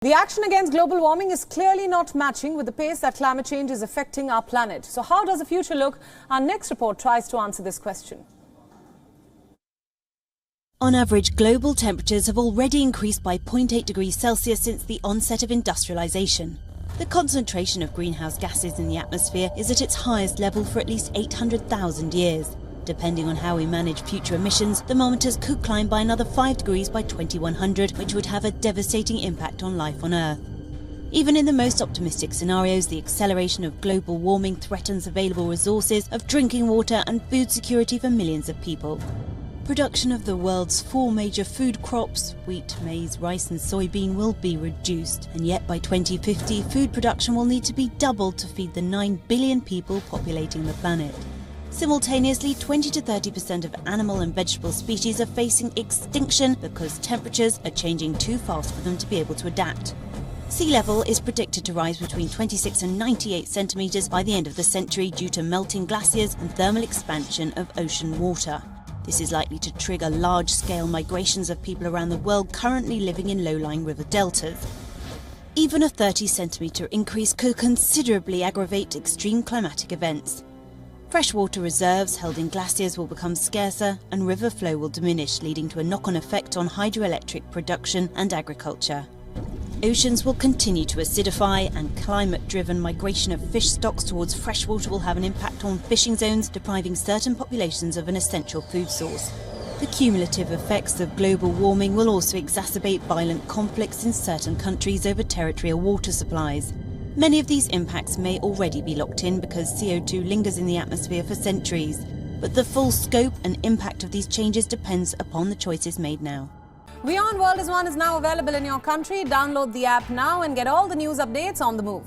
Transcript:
The action against global warming is clearly not matching with the pace that climate change is affecting our planet. So how does the future look? Our next report tries to answer this question. On average, global temperatures have already increased by 0.8 degrees Celsius since the onset of industrialization. The concentration of greenhouse gases in the atmosphere is at its highest level for at least 800,000 years. Depending on how we manage future emissions, thermometers could climb by another 5 degrees by 2100, which would have a devastating impact on life on Earth. Even in the most optimistic scenarios, the acceleration of global warming threatens available resources of drinking water and food security for millions of people. Production of the world's 4 major food crops, wheat, maize, rice and soybean, will be reduced. And yet by 2050, food production will need to be doubled to feed the 9 billion people populating the planet. Simultaneously, 20 to 30% of animal and vegetable species are facing extinction because temperatures are changing too fast for them to be able to adapt. Sea level is predicted to rise between 26 and 98 centimetres by the end of the century due to melting glaciers and thermal expansion of ocean water. This is likely to trigger large-scale migrations of people around the world currently living in low-lying river deltas. Even a 30-centimetre increase could considerably aggravate extreme climatic events. Freshwater reserves held in glaciers will become scarcer and river flow will diminish, leading to a knock-on effect on hydroelectric production and agriculture. Oceans will continue to acidify, and climate-driven migration of fish stocks towards freshwater will have an impact on fishing zones, depriving certain populations of an essential food source. The cumulative effects of global warming will also exacerbate violent conflicts in certain countries over territorial water supplies. Many of these impacts may already be locked in because CO2 lingers in the atmosphere for centuries. But the full scope and impact of these changes depends upon the choices made now. WION World is now available in your country. Download the app now and get all the news updates on the move.